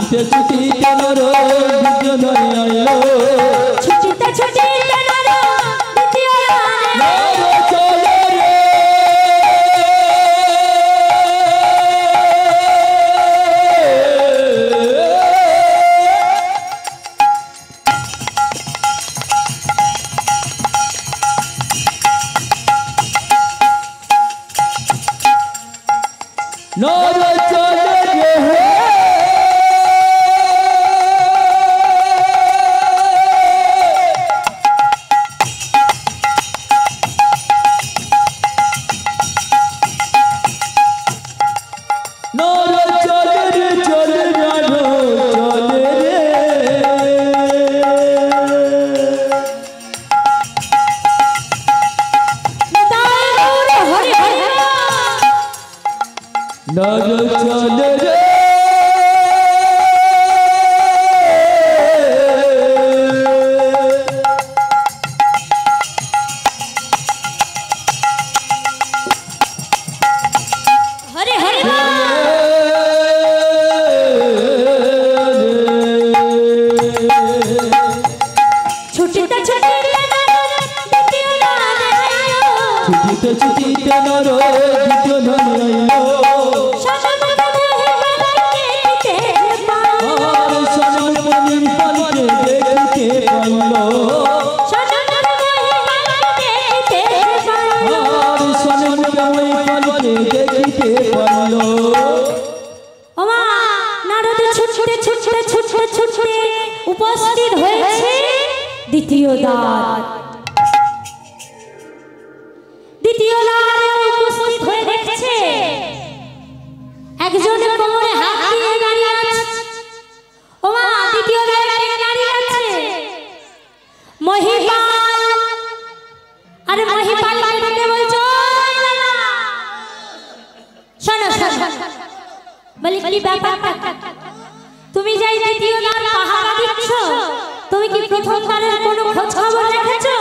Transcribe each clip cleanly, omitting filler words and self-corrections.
ছুটিতে নর দ্বিতীয় ধরে আইলো ছুটিতে ছুটিতে নর দ্বিতীয় নর চলে রে নর চলে রে ছুটিতে নর দ্বিতীয় ধরে আইলো সনমনির পানিতে দেখিতে পাইলো সনমনির পানিতে দেখিতে পাইলো ওমা নারদ ছুটতে ছুটতে ছুটতে ছুটতে উপস্থিত হয়েছে দ্বিতীয় দ্বার দ্বিতীয় দ্বারে উপস্থিত হয়ে দেখছে একজন কোমরে হাত দিয়ে দাঁড়িয়ে আছে ওমা দ্বিতীয় দ্বারে কে দাঁড়িয়ে আছে মহিপাল আরে মহিপাল কে বলছো শোনো শোনো বলি কি ব্যাপারটা তুমি যাই দ্বিতীয় দ্বার পাহারা দিচ্ছ তুমি কি প্রথম দ্বারের কোনো খোঁজ খবর রেখেছো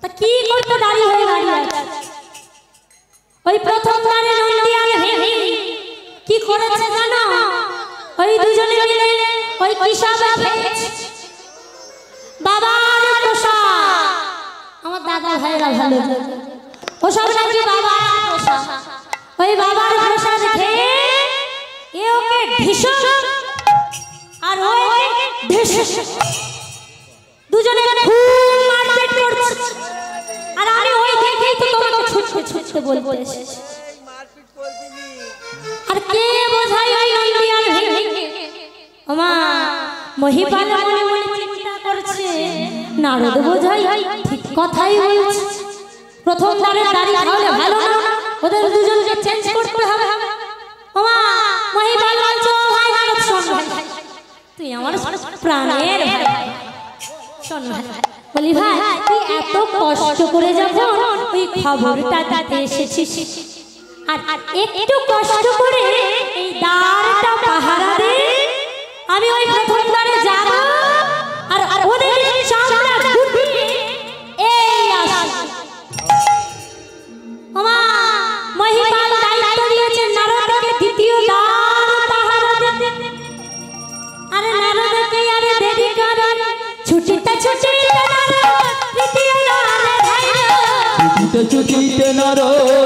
তা কি করতে দাঁড়িয়ে হয়ে দাঁড়িয়ে ওই প্রথম দ্বারে নন্দিয়ার ভেঙে কি করেছে জানো ওই দুজনে মিলে ওই কিসাবে খেয়েছে বাবার প্রসাদ আমার দাদা ভাইরা ভালো ও সব নাকি বাবার প্রসাদ ওই বাবার প্রসাদ খেয়ে এ ওকে ঢিসো আর ওই ঢিসো দুজনে খুব মারপিট করছে আর আমি ওই দেখেই তো তোমাকে ছুটতে ছুটতে বলবো মারপিট করবি নি আর কে বোঝাই ওই নন্দিয়ার ভেঙে ওমা মহিপাল মনে মনে চিন্তা করছে নারদ বোঝাই ঠিক কথাই বলছে প্রথম দ্বারে দাঁড়িয়ে তাহলে ভালো না ওদের দুজনকে চেঞ্জ করতে হবে ওমা মহিপাল বলছো ভাই নারদ শোন ভাই তুই আমার প্রাণের ভাই শোন ভাই বলি ভাই তুই এত কষ্ট করে যখন ওই খবরটা দিতে এসেছিস আর একটু কষ্ট করে এই দ্বারটা পাহারা দে আমি ওই প্রথম দ্বারে যাব আর ওদের চামড়া গুটিয়ে এই আসি ওমা মহিপাল দায়িত্ব দিয়েছে নারদকে দ্বিতীয় দ্বার পাহারা দিতে আরে নারদকে আরে দেরি করে ছুটিতে ছুটিতে দ্বিতীয় দ্বারে আইলো ছুটিতে নর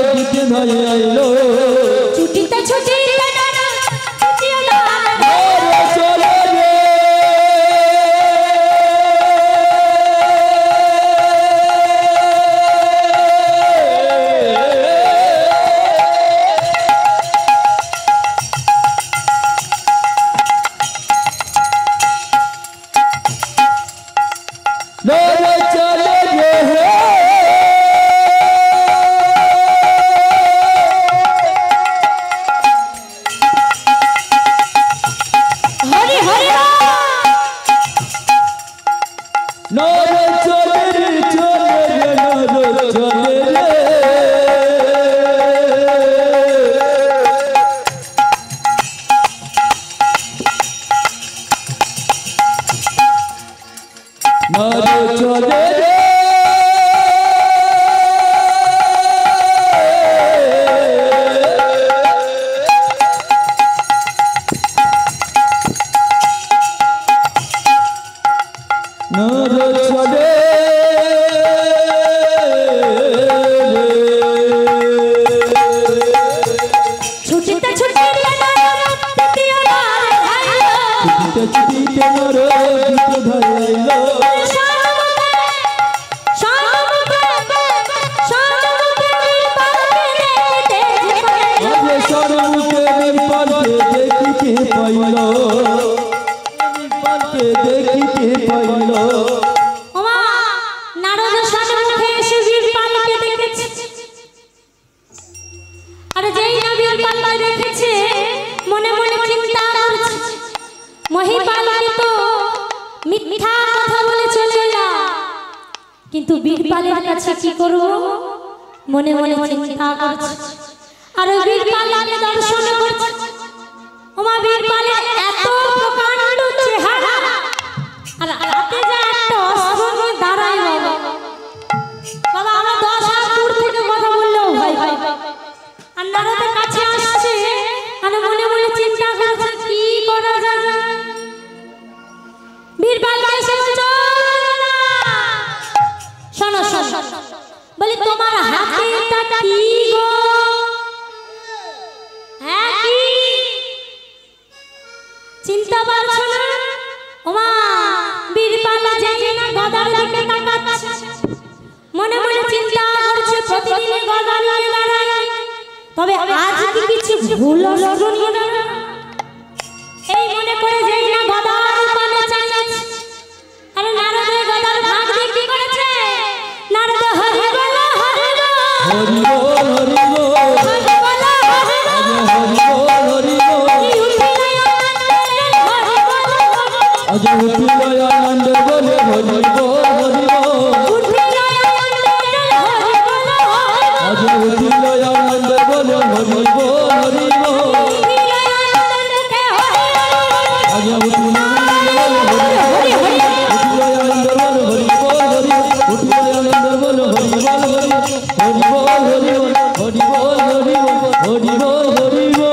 দ্বিতীয় ধরে আইলো ছুটিতে ছুটিতে নর দ্বিতীয় দ্বারে চলে রে দেখিতে পাইল বীরপালকে দেখিতে পাইল ওমা নারদ সম্মুখে এসে বীরপালকে দেখেছে আর যেই না বীরপালকে দেখেছে মনে মনে চিন্তা করছে মহিপালকে তো মিথ্যা কথা বলে চলে এলা কিন্তু বীরপালের কাছে কি করব মনে মনে চিন্তা করছে আর বীরপালকে দর্শন করছে ওমা বীরপালের এত প্রকাণ্ড চেহারা আর হাতে যা একটা অস্ত্র নিয়ে দাঁড়ায় বাবা আমার 10 হাত দূর থেকে কথা বললেও ভয় পাই আর নারদের কাছে আসছে আর মনে মনে চিন্তা করছে কি করা যায় বীরপাল এসে বলছে শোনো শোনো বলি তোমার হাতে এটা কি গো হ্যাঁ কি চিন্তা পারছো না ওমা বীরপাল যেই না গদার দিকে তাকাচ্ছে মনে মনে চিন্তা করছে প্রতিদিন গদা নিয়ে দাঁড়ায় তবে আজ কি কিছু ভুল অস্ত্র নিয়ে দাঁড়ায় এই মনে করে যেই না গদার পানে চাইছে আরে নারদের গদার ভাগ দিয়ে কি করেছে নারদ হরি বল হরি বল হরি বল হরি বল আজ উঠিল আনন্দ বলে হরি বল হরি বল আজ উঠিল আনন্দ বলে হরি বল হরি বল আজ উঠিল আনন্দ বলে হরি বল হরি উঠিল আনন্দ বলে হরি বল হরি হরি বল হরি বল হরি বল হরি বল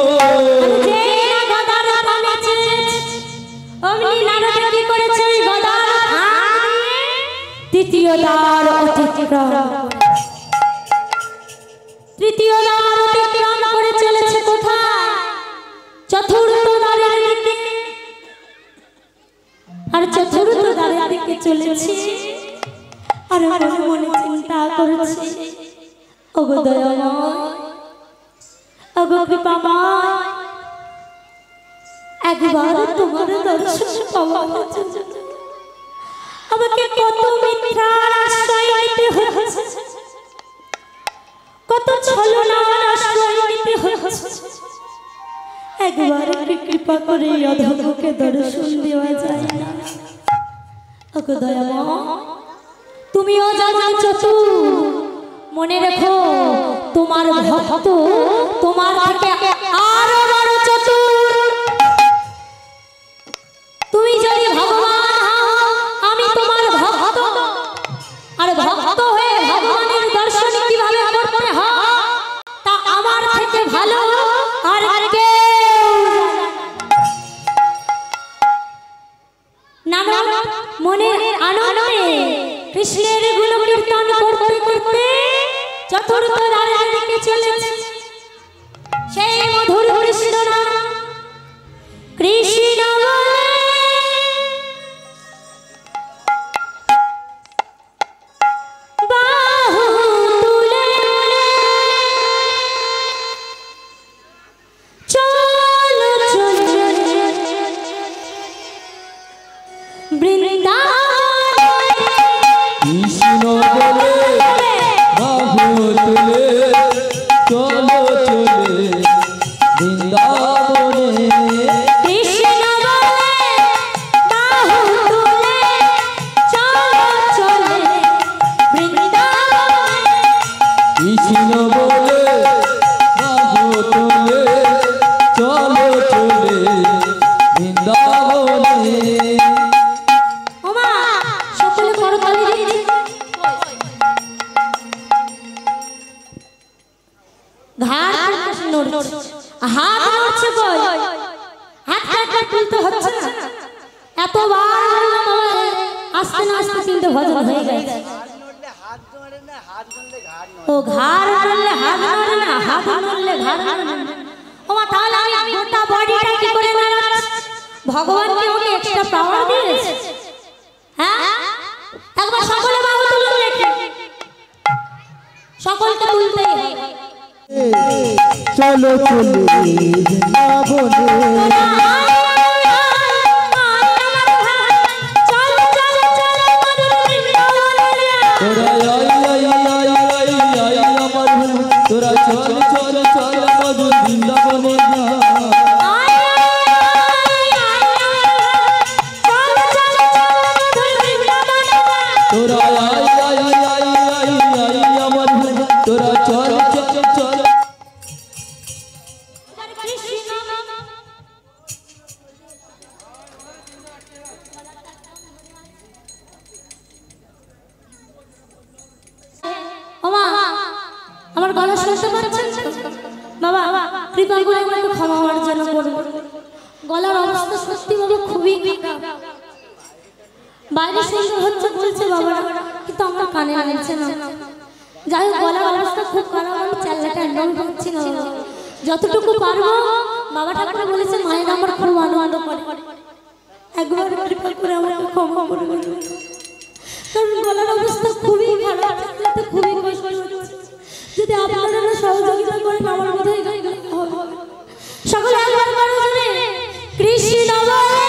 তৃতীয় দ্বার অতিক্রম করে চলেছে কোথায় চতুর্থ দ্বারের দিকে আর চতুর্থ দ্বারের দিকে চলেছে আর মনে মনে চিন্তা করছে ওগো দয়াময় ওগো কৃপাময় একবার তোমার দর্শন পাওয়ার জন্য আমাকে কত মিথ্যার আশ্রয় নিতে হচ্ছে কত ছলনার আশ্রয় নিতে হচ্ছে একবার কৃপা করে অধমকে দর্শন দেওয়া যায় না ওগো দয়াময় তুমিও জানো চতুর মনে রেখো তোমার ভক্ত তোমার থেকে আরো বড় চতুর তুমি যদি ভগবান হও আমি তোমার ভক্ত আর ভক্ত হয়ে ভগবানের দর্শন কিভাবে করতে হয় তা আমার থেকে ভালো আর কেউ জানে না মনের আনন্দে কৃষ্ণের গুণকীর্তন করতে করতে চতুর্থ দ্বারের দিকে চলেছে সেই মধুর কৃষ্ণ নাম কৃষ্ণ বলে বাহু তুলে চলো চলো বৃন্দাবন কৃষ্ণ বলে বাহু তুলে চলো চলে বৃন্দাবনে কৃষ্ণ বলে বাহু তুলে চলো চলে বৃন্দাবনে কৃষ্ণ বলে বাহু তুলে চলো চলে বৃন্দাবনে ওমা সকলে করতালি দিচ্ছে ঘাড় নড়ছে হাত নড়ছে কই হাত একবার তুলতে হচ্ছে না এতবার আস্তে না আস্তে কিন্তু ভজন হয়ে গেছে হাত নড়লে হাত নড়ে না, হাত নড়লে ঘাড় নড়ে। ও ঘাড় নড়লে হাত নড়ে না হাত নড়লে ঘাড় নড়ে না ওমা তাহলে আমি গোটা বডিটা কি করে নাড়াচ্ছি ভগবান কি ওকে এক্সট্রা পাওয়ার দিয়েছে হ্যাঁ একবার সকলে বাহু তুলুন দেখি সকলকে তুলতেই হবে চলো চলে বৃন্দাবনে গলার অবস্থা সত্যি বাবা খুবই বাইরে সুন্দর হচ্ছে বলছে বাবা, কিন্তু আমার কানে লাগছে না। যাই হোক গলার অবস্থা খুব খারাপ, আমি চাল্লাটা একদম পাচ্ছি না। যতটুকু পারবো বাবা ঠাকুর বলেছে মায়ের আমার খুব আনন্দ করে, একবার কৃপা করে আমাকে ক্ষমা করে দেবেন, কারণ গলার অবস্থা খুবই খারাপ, খুবই কষ্ট হচ্ছে। যদি আপনারা সহযোগিতা করেন আমার বোধহয় হবে। সকলে একবার করে বলে কৃষ্ণ বলে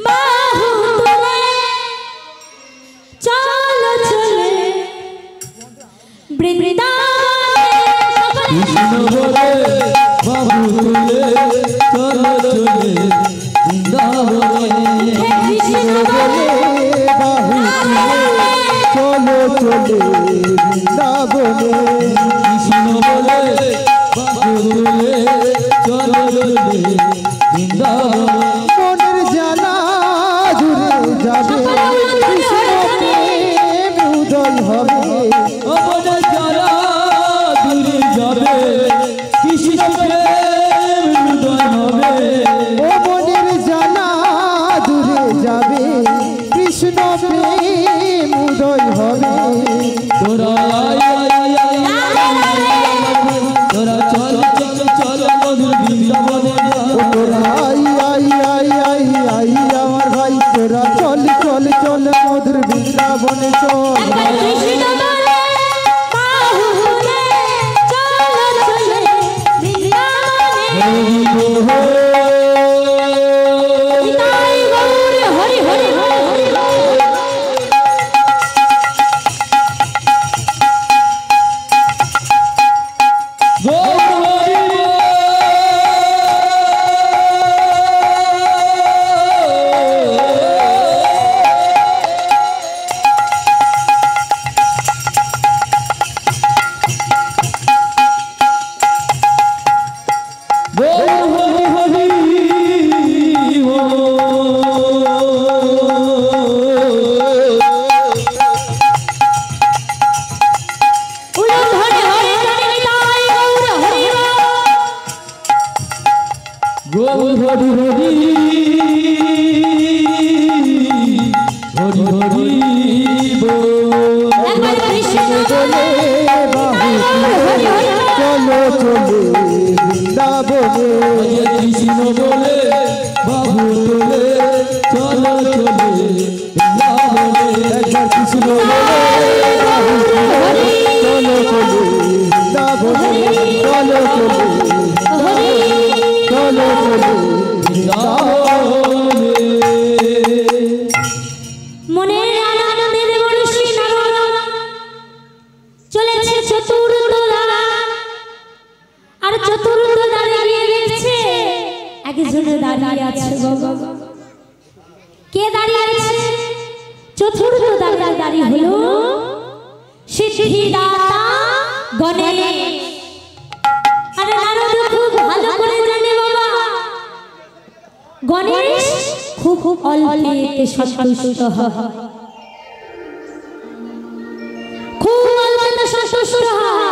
বাহু তুলে চলো চলে বৃন্দাবনে। কৃষ্ণ বলে বাহু তুলে চলো চলে বৃন্দাবনে। কৃষ্ণ বলে বাহু চলো চলে বৃন্দাবনে। কৃষ্ণ বলে বাহু তুলে চলো চলে বৃন্দাবনে। মনের জ্বালা জুড়ে যাবে কৃষ্ণ প্রেম উদয় হবে। মনের জ্বালা দূরে যাবে কৃষ্ণ প্রেম উদয় হবে। ও মনের জ্বালা দূরে যাবে কৃষ্ণ প্রেম উদয় হবে। তোরা তোরা চল চল চল মধুর বৃন্দাবনে। তোরা আই আমার ভাই, তোরা চল চল চল মধুর বৃন্দাবনে চল। কৃষ্ণ বলে বাহু তুলে চলো চলে বৃন্দাবনে। নিতাই গৌর হরি হরি হরি চলো চলে বৃন্দাবনে। কৃষ্ণ বলে বাহু তুলে চলো চলে বৃন্দাবনে। একবার কৃষ্ণ বলে বাহু তুলে চলো চলে বৃন্দাবনে। চলো চলে চলো চলে বৃন্দাবনে। মনের আনন্দের বর্ষি নারদ চলেছে চতুর্থ দ্বারা, আর চতুর্থ দ্বারে গিয়ে দেখছে একজনে দাঁড়িয়ে আছে। বাবা কে দাঁড়িয়ে আছে? চতুর্থ দ্বারে দাঁড়িয়ে হলো সিদ্ধিদাতা গণেশ। আরে নারদ খুব ভালো করে জানে বাবা গণেশ খুব অল্পেতে সন্তুষ্ট হয়, খুব অল্পেতে সন্তুষ্ট হয়।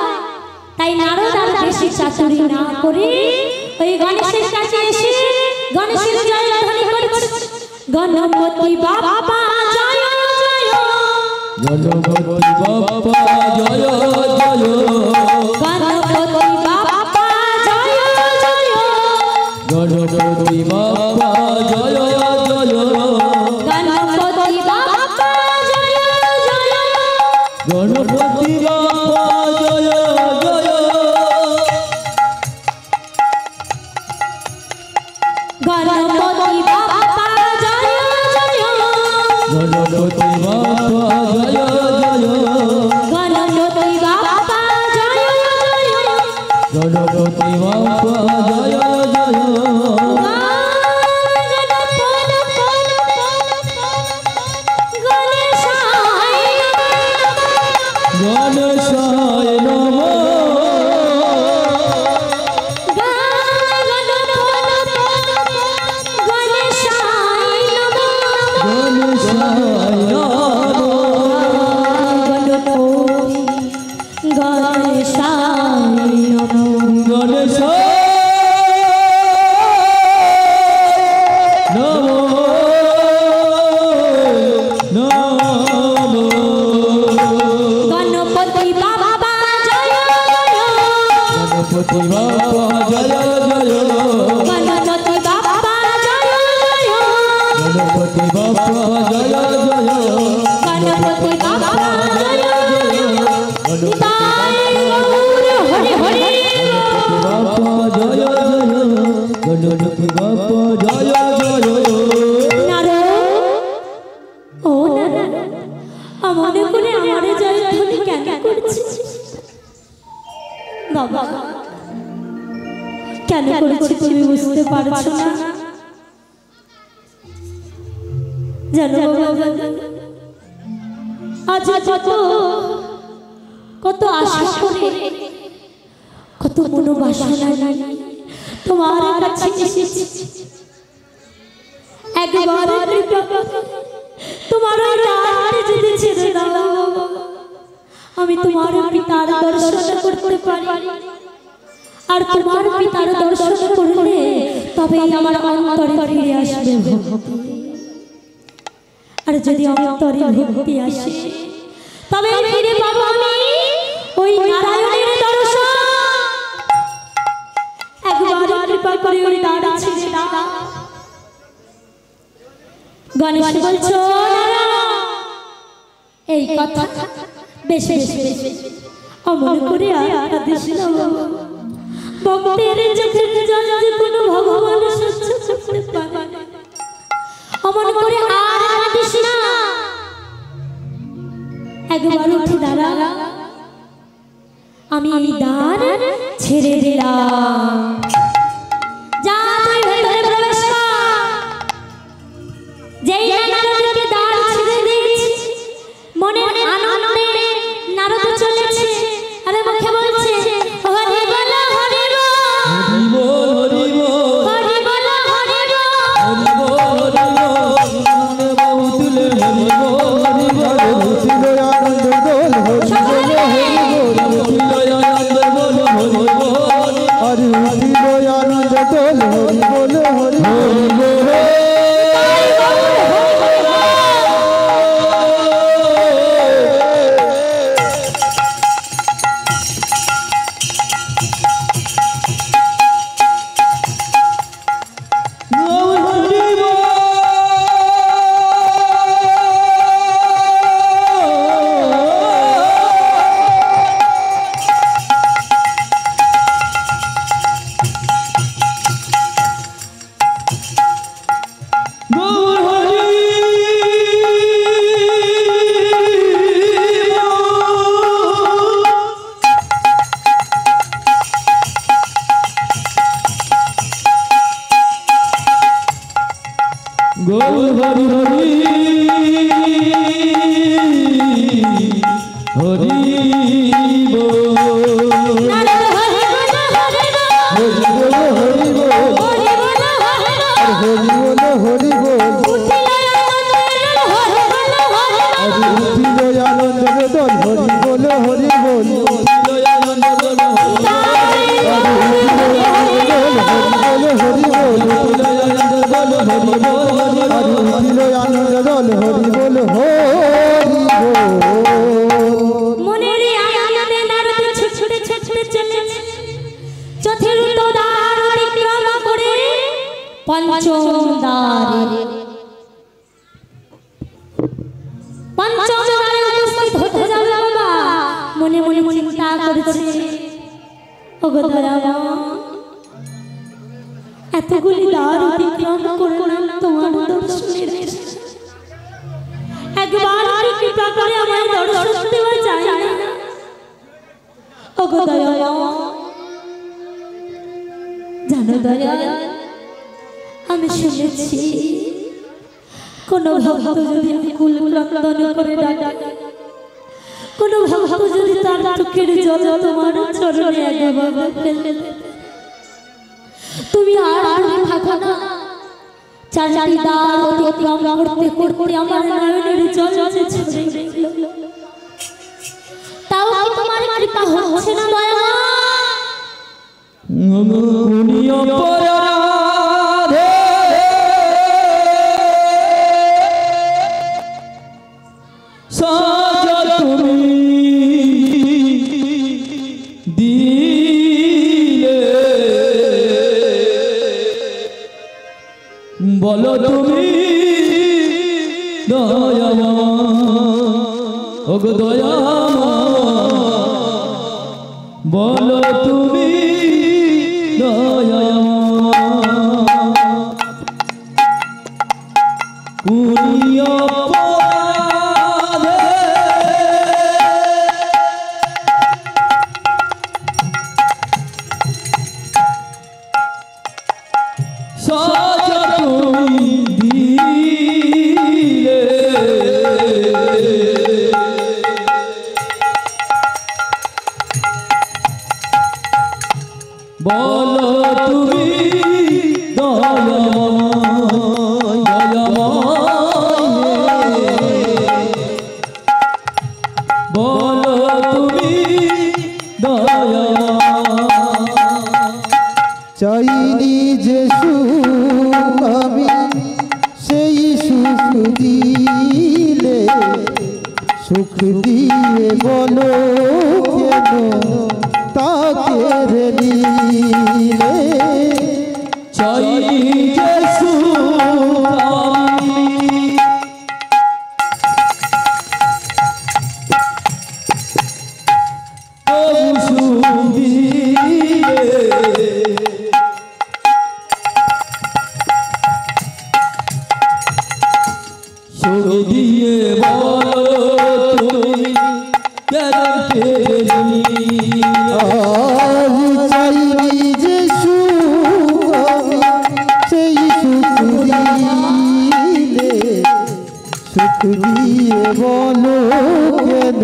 তাই নারদ আর বেশি চাতুরি না করে ওই গণেশের কাছে এসে গণেশের জয়ধ্বনি করছে, গণপতি বাপ্পা জয় জয়, গণপতি বাপ্পা জয় জয়, গণপতি বাপ্পা জয় জয়, গণপতি বাপ্পা জয় জয়, গণপতি বাপ্পা জয় জয়, গণপতি বাপ্পা জয় জয়, গণপতি বাপ্পা জয় জয়, গণপতি বাপ্পা জয় জয়, গণপতি বাপ্পা জয় জয়, গণপতি বাপ্পা জয় জয় গণেশায় নমঃ কেন করেছি তুমি বুঝতে পারছো না? জানো আজ কত আশা করে কত মনোবাসনা তোমার কাছে এসেছি। একবার তোমার যদি ছেড়ে দাও আমি তোমার পিতার দর্শন করতে পারি, আর তোমার পিতার দর্শন করলে তবে আমার অন্তরে ফিরে আসবে ভক্তি। আর যদি অন্তরে ভক্তি আসে তবে ফিরে পাবো আমি ওই নারায়ণের দর্শন। একবার কৃপা করে ওই দাঁড়া ছেড়ে দাও। গণেশ বলছো এই কথা বেশ বেশ অমন করে আর আদেশ নাও। ভক্তের চোখের জল যে কোনো ভগবান সহ্য করতে পারে না। অমন করে আর আদেশ না। একবার উঠে দাঁড়া। আমি এই দ্বার ছেড়ে দিলাম। যা তুই ভেতরে প্রবেশ কর। যেই নারদকে দ্বার ছেড়ে দিয়েছি মনের আনন্দে নারদ চলেছে। আরে মুখে বলছে হরি বল হরি বল হরি বল হরি বল হরি বল হরি বল হরি বল হরি বল বাবু তুলে হরি বল হরি বল ছিল আনন্দ দোল হরি বল হরি বল আনন্দ বল হরি বল আর ছিল আনন্দ দোল হরি বল হরি বল। এতগুলি দ্বার অতিক্রম করলাম তোমার দর্শনের। একবার কৃপা করে আমার দর্শন দেওয়া যায় না। ওগো দয়াময় জানো দয়াল, আমি শুনেছি কোন ভক্ত যদি কুল ক্রন্দন করে ডাকে, কোন ভক্ত যদি তার চোখের জল তোমার চরণে একবার ফেলে, তুমি আর থাকো না। চারটি দ্বার অতিক্রম করতে করতে আমার নয়নের জল ঝরে গেল। তাও কি তোমার কৃপা হচ্ছে না দয়ামা? কোনি অপরাধে সাজা তুমি দিলে, বলো তুমি দয়ামা, ওগো দয়ামা, বলো তুমি দয়ামা। কোনি অপরাধে সাজা তুমি দিলে, বলো তুমি দয়াময়, দয়াময়, বলো তুমি দয়াময়। চাইনি যে সুখ আমি সেই সুখ দিলে, সুখ দিয়ে বলো কেন তাকে রে নিলে। চাইনি যে সুখ আমি তবু সুখ দিলে, সুখ দিয়ে বলো তুমি কেন পেলি। আর চাইনি যে সুখ আমি সেই সুখ দিলে, সুখ দিয়ে বলো কেন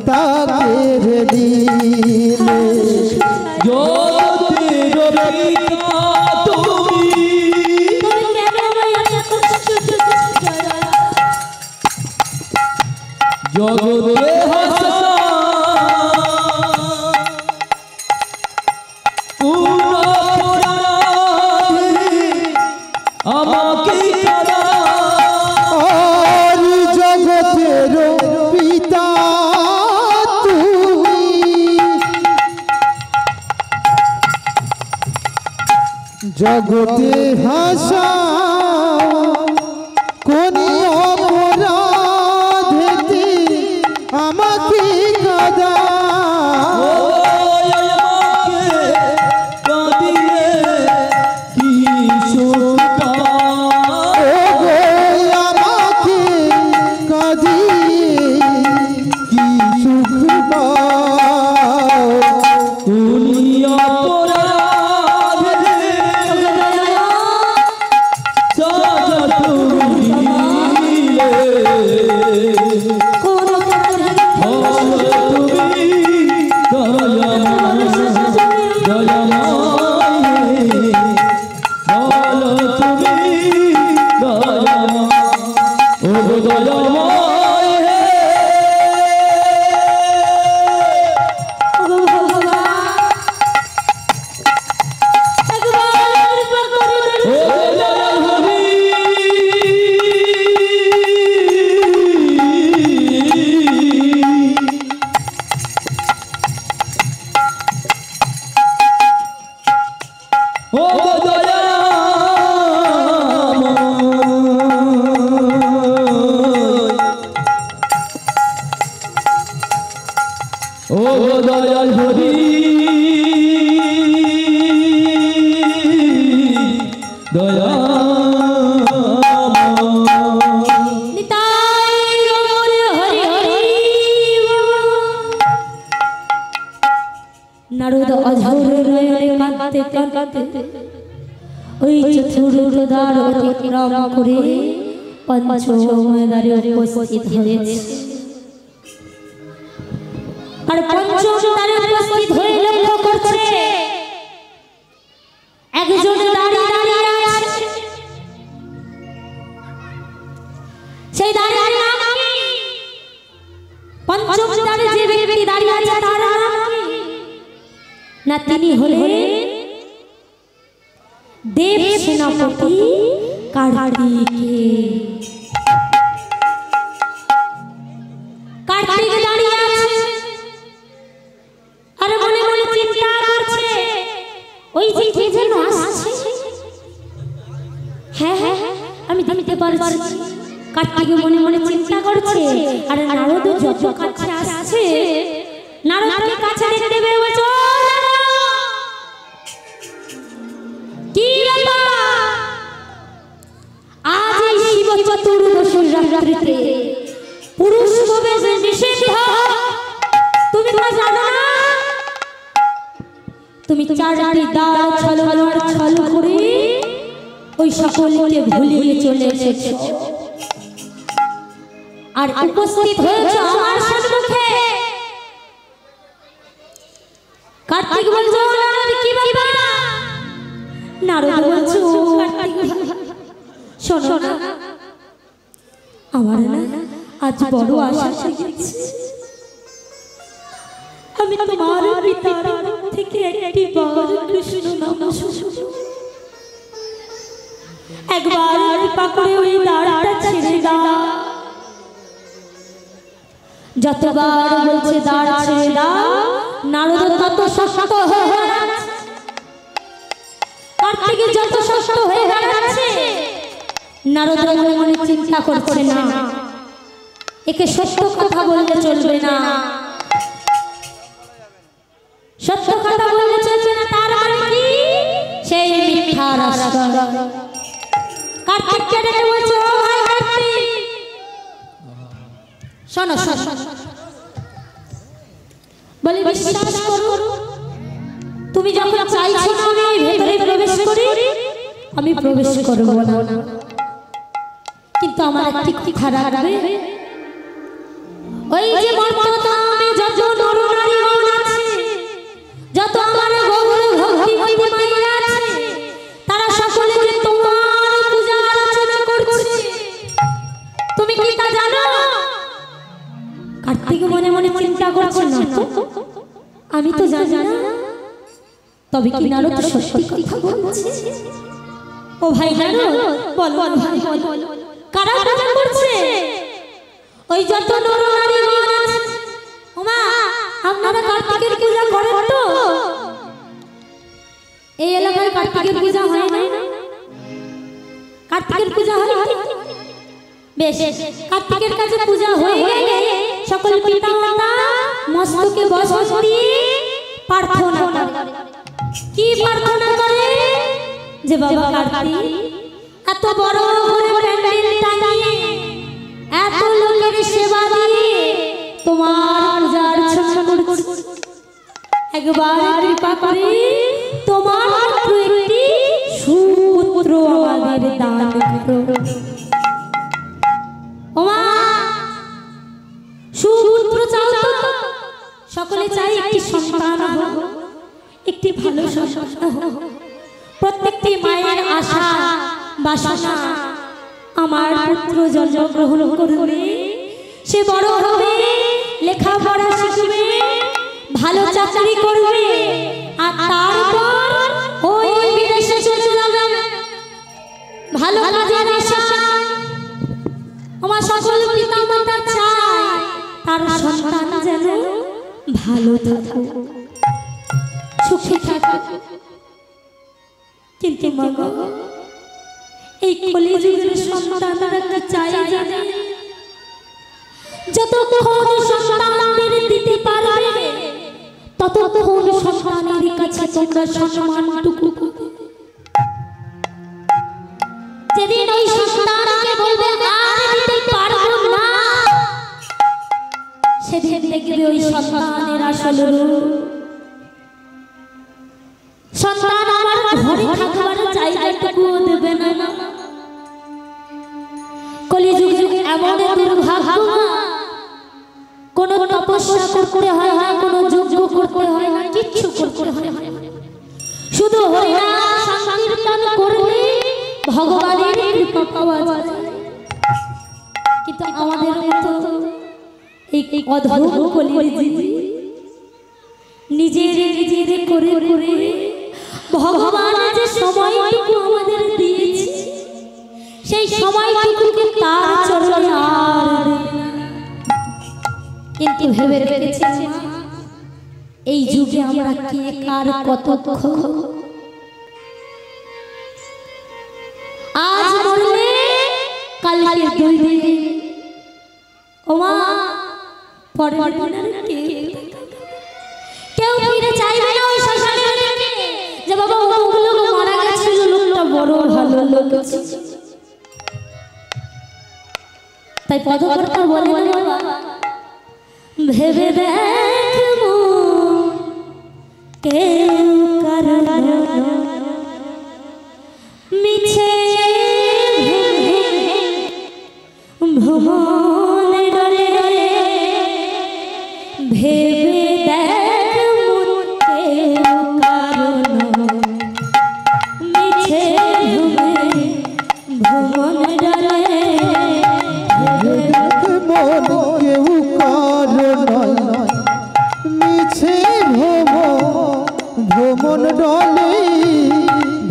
তাকে রে দিলে। জগতের পিতা তুমি, তুমি কেন আমায় এত কষ্ট দিচ্ছ দয়াল? জগতে হাসা কোন অপরাধে আমাকে কাঁদা। আর জগতের পিতা তুমি, জগতে হাসা কোন অপরাধেতে আমাকে কাঁদা। আমাকে কাঁদিয়ে কি সুখ পাও। নারদ অঝোর নয়নে কাঁদতে কাঁদতে কাঁদতে ওই চতুর্থ দ্বার অতিক্রম করে পঞ্চম দ্বারে উপস্থিত হয়েছে। আর পঞ্চম দ্বারে উপস্থিত হয়ে লক্ষ্য করছে একজন দাঁড়িয়ে আছে। সেই দাঁড়িয়ে পঞ্চম দ্বারে যে ব্যক্তি দাঁড়িয়ে আছে তার না, তিনি হলেন দেব সেনাপতি কার্তিক। কার্তিক দাঁড়িয়ে আছে আর মনে মনে চিন্তা করছে ওই যে কে যেন আসছে। হ্যাঁ হ্যাঁ আমি দেখতে পারছি। কার্তিক মনে মনে চিন্তা করছে আর নারদ যত কাছে আসছে নারদকে কাছে রেখে দেবে। কি আজ এই শিব চতুর্দশীর রাত্রিতে পুরুষ প্রবেশ নিষিদ্ধ, তুমি তা জানো না? তুমি চারটি দ্বার ছল করে ওই সকলকে ভুলিয়ে চলে এসেছো আর উপস্থিত হয়েছে আমার সম্মুখে। কার্তিক বলছো নারদ কি ব্যাপার? নারদ বলছো শোনো না, আমার না আজ বড় আশা জেগেছে। আমি তোমার পিতার থেকে একটি বার কৃষ্ণ নাম শুনবো। একবার কৃপা করে ওই দ্বারটা ছেড়ে দাও। যতবার বলছে দ্বার ছেড়ে দাও নারদ তত শক্ত হয়ে যাচ্ছে। কার্তিক যত শক্ত হয়ে যাচ্ছে নারদ মনে মনে চিন্তা করছে না একে সত্য কথা বলতে চলবে না, সত্য কথা বলতে চলবে না। তার মানে কি? সেই মিথ্যা রাস্তা। কার্তিক কেটে বলছে ও ভাই কার্তিক শোনো শোনো, বলে বিশ্বাস করো তুমি যখন চাইছো না আমি ভেতরে প্রবেশ করি, আমি প্রবেশ করব না। কিন্তু আমার একটি কথা রাখবে, ওই যে মর্তধামে যত নর নারীগণ আছে, যত আমার গৌর ভক্তিমতী মায়েরা আছে, তারা সকলে যে তোমার পূজা আরাধনা করছে, তুমি কি তা জানো? কার্তিক মনে মনে চিন্তা করছে না তো, আমি তো জানি না। তবে কি নারদ সত্যি কথা বলছে? ও ভাই নারদ বলো ভাই বলো, কারা পূজা করছে? ওই যত নর নারীগণ আছে। ওমা আপনারা কার্তিকের পূজা করেন তো? এই এলাকায় কার্তিকের পূজা হয় না? কার্তিকের পূজা হয়? বেশ, কার্তিকের কাছে পূজা হয়ে গেলে সকল পিতা মাতা মস্তকে বসন দিয়ে প্রার্থনা করে। কি প্রার্থনা করে? যে বাবা কার্তিক এত বড় করে প্যান্ডেল টাঙিয়ে এত লোকের সেবা দিয়ে তোমার পূজা অর্চনা করছি, একবার কৃপা করে তোমার একটি সুপুত্র আমাদের দান করো। ওমা সুপুত্র চাও তো? সকলে চাই একটি সন্তান হোক, একটি ভালো সন্তান হোক। প্রত্যেকটি মায়ের আশা বাসনা আমার পুত্র জন্মগ্রহণ করবে, সে বড় হবে, লেখাপড়া শিখবে, ভালো চাকরি করবে, আর তারপর ওই বিদেশে চলে যাবে ভালো কাজের আশা। আমার সকল পিতা মাতা চায় তার সন্তান যেন ভালো থাকে, সুখে থাকে। কিন্তু মা গো, এই কলিযুগের সন্তানরা কি চায় জানে? যতক্ষণ সন্তানদের দিতে পারবে ততক্ষণ সন্তানের কাছে তোমরা সম্মানটুকু। যেদিন ওই সন্তানকে বলবে আর দিতে পারবো না, সেদিন দেখবে ওই সন্তানের আসল রূপ। সন্তান আমার এমন দুর্ভাগ্য কোনো তপস্যা করতে হয় না, কোনো যজ্ঞ করতে হয় না, কিচ্ছু করতে হয় না, শুধু হরিনাম সংকীর্তন করলে ভগবানের কৃপা পাওয়া যায়। কিন্তু আমাদের মতো এই অধম কলির জীব নিজের করে করে ভগবান যে সময়টুকু আমাদের দিয়েছে সেই সময়টুকুকে তার চরণে আর কিন্তু ভেবে রেখেছে এই যুগে আমরা কে কার কত আজ মরলে কালকে দুই দিন ওমা পরের দিন কেউ ফিরে চাইবে না ওই শ্মশানের দিকে যে বাবা অমুক লোক মারা গেছিল, লোকটা বড় ভালো লোক ছিল। তাই পদকর্তা বলে না বাবা ভেবে দেখ কেউ কারণ মিছে ভুবন ডরে ভেবে দেখ কেউ কারণ মিছে ভুবন ডরে মন কেউ কারণ মিছে ভ্রমণ ডলে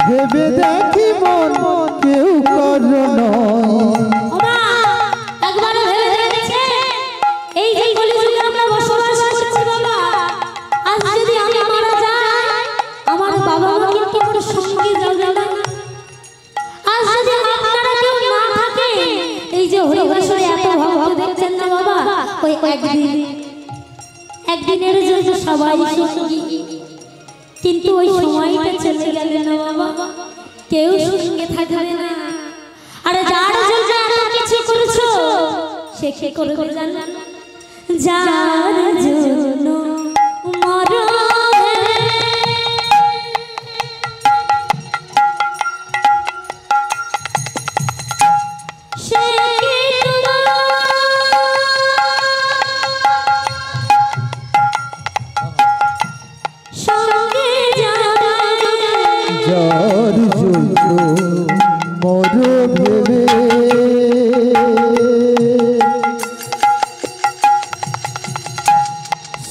ভেবে দেখি মন কেউ কারণ এই যে কলিযুগে আমরা বসবাস করছি বাবা, আজ যদি আমি মারা যাই আমার বাবা মা কিন্তু আমার সঙ্গে যাবে না। আজ যদি আপনারা কেউ না থাকে এই যে হরিবাসরে এত ভক্ত দেখছেন না বাবা, ওই একদিনের জন্য সবাই সঙ্গী, কিন্তু ওই সময়টা চলে গেলে না বাবা কেউ সঙ্গে থাকবে না। আরে যার জন্য এত কিছু করেছো সে কি করবে জানেন? যার জন্য মরো সে সঙ্গে যার জন্য মর ভেবে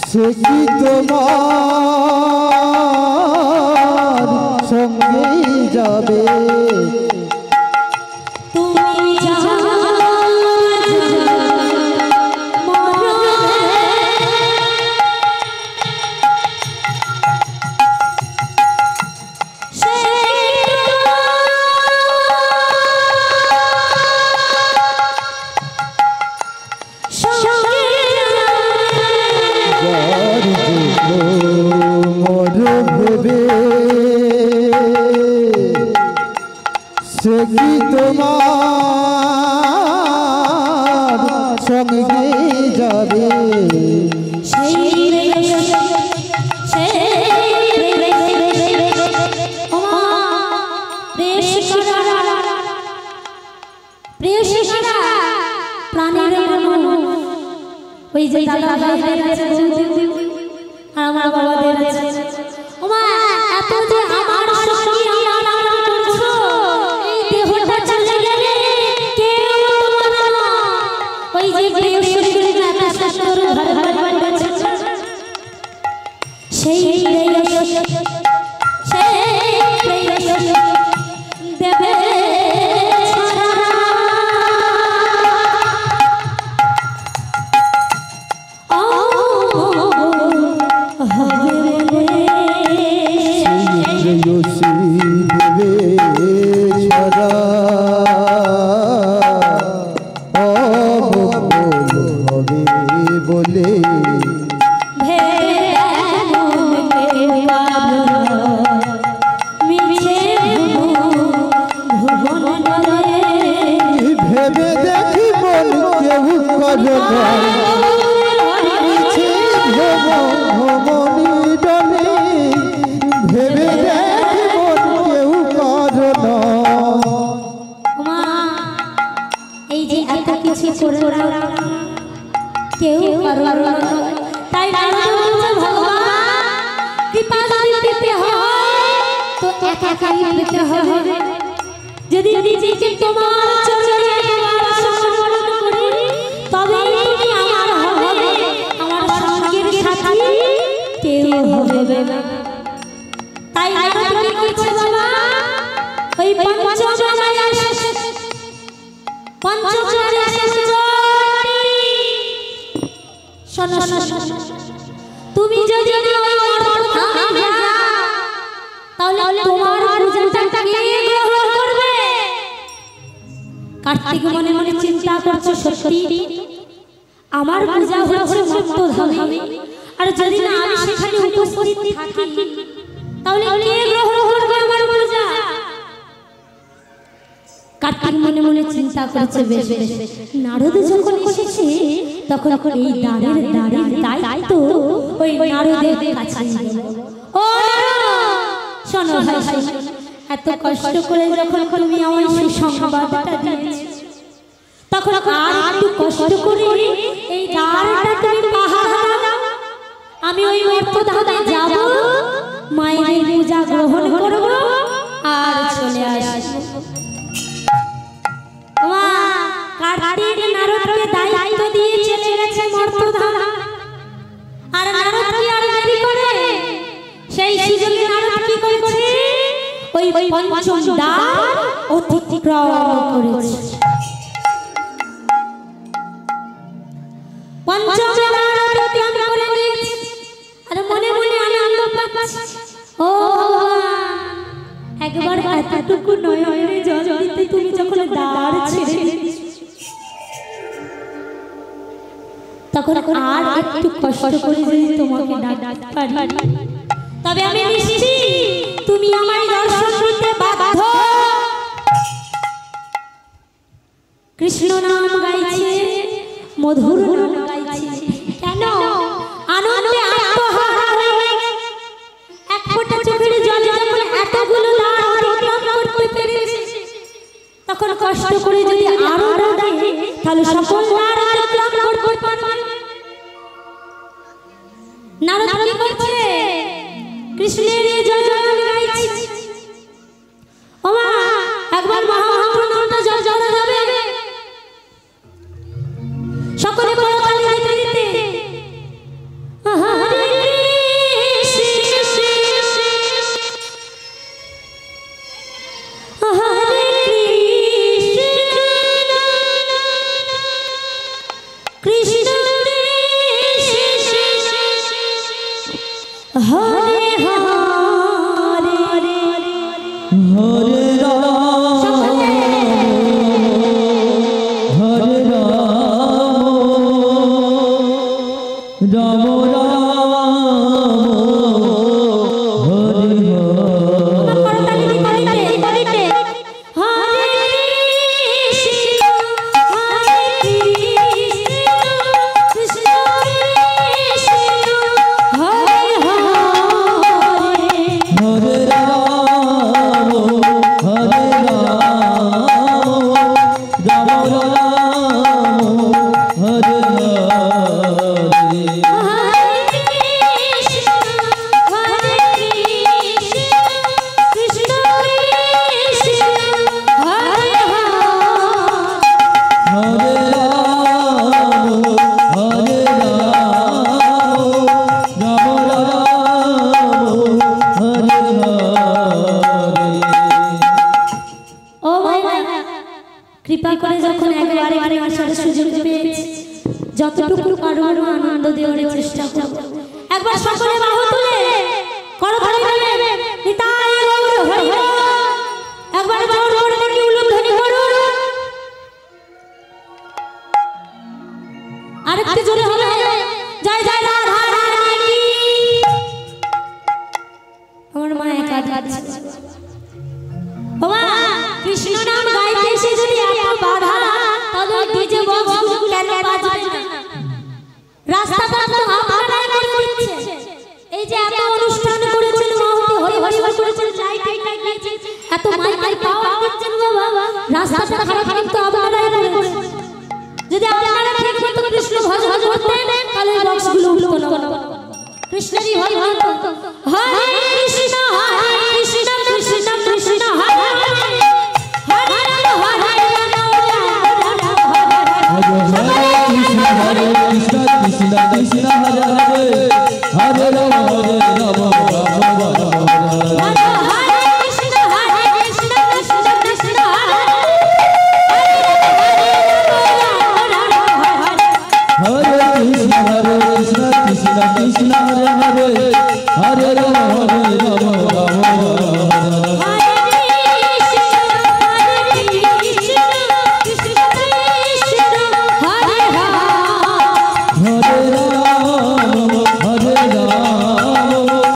সে কি তোমার সঙ্গেই যাবে। তুমি সে কি তোমার সঙ্গে যাবে। ওই যে দাদা ভাইদের আছে আর আমার বাবাদের আছে, ওমা এত যে আমার সঙ্গে আমার করছো এই দেহটা চলে গেলে কেউ তোমার না। ওই যে প্রিয় শরীরে এত সুন্দর ঘর ঘর করেছে সেই দেবে কারণ নয়। তাই নারদ বলছে ভগবান কৃপা যদি পেতে হয় তো একাই পেতে হবে। যদি নিজেকে তোমার চরণে একবার সমর্পণ করি তবে তুমি আমার হবে, আমার সঙ্গের সাথী কেউ হবে না। তাই নারদ কি করছে বাবা, ওই পঞ্চমালায় শোনো শোনো, তুমি যদি তাহলে তোমার পূজাটা কে গ্রহণ করবে? কার্তিক মনে মনে চিন্তা করছে, সত্যি আমার পূজা হচ্ছে মর্তধামে, আর যদি না আমি সেখানে উপস্থিত থাকি তাহলে কে গ্রহণ করবে আমার পূজা? কার্তিক মনে মনে চিন্তা করছে, বেশ নারদ যখন এসেছে তখন এই দ্বারের দায়িত্ব ওই নারদের কাছে। ও শোনো ভাই, এত কষ্ট করে যখন তুমি আমার সুসংবাদটা দিয়েছো তখন আর একটু কষ্ট করে এই দ্বারটা তুমি পাহারা দাও। আমি ওই মর্তধামে যাব, মায়ের পূজা গ্রহণ করব আর চলে আসব। কার্তিক নারদকে দায়িত্ব দিয়ে চলে গেছে মর্তধাম। আর নারদ কি আর দেরি করে? সেই সুযোগে নারদ কি করেছে? ওই পঞ্চম দ্বার অতিক্রম করেছে। পঞ্চম দ্বার অতিক্রম করে নিয়েছে আর মনে মনে আনন্দ পাচ্ছে। ও একবার এতটুকু নয়নে জল দিতে তুমি যখন দ্বার ছেড়ে তখন আর একটু কষ্ট করে যদি তোমাকে ডাকতে পারি তবে আমি নিশ্চিত তুমি আমায় দর্শন দিতে বাধ্য। কৃষ্ণ নাম গাইছে, মধুর নাম গাইছে, কেন আনন্দে আত্মহারা হয়ে এক ফোঁটা চোখের জল যখন এতগুলো দ্বার অতিক্রম করতে পেরেছে তখন কষ্ট করে যদি আরো ডাকে তাহলে সকল দ্বার অতিক্রম করতে পারবে। নারদ কি করছে? কৃষ্ণের জয়গান গাইছে। ওমা একবার মহামন্ত্র নামটা জপ করা যাবে? সকলে বলো তালি দিতে দিতে হরে কৃষ্ণ হরে কৃষ্ণ কৃষ্ণ হরে হরে হরে রাম হরে রাম রাম কৃপা করে যখন একবারে আসার সুযোগ পেয়েছি যতটুকু পারবো আনন্দ দেওয়ার চেষ্টা করব। একবার সকলে বাহু তুলে করতালি দেবে নিতাই গৌর হরি বল। একবার জোর জোর করে উলুধ্বনি করুন। আরেকটু জোরে হবে। জয় জয় রাধা রানী কি। আমার মা একা যাচ্ছে। বাবা কৃষ্ণ নাম গাইতে এসে যদি এত বাধা তাহলে ডিজে বক্স কেন বাজবে না? রাস্তাটা তো আপনারাই করে দিচ্ছে। এই যে এত অনুষ্ঠান করেছেন মহতি হরি হরি করেছেন লাইট লাগিয়েছেন এত মাইক পাওয়ার দিচ্ছেন বাবা রাস্তাটা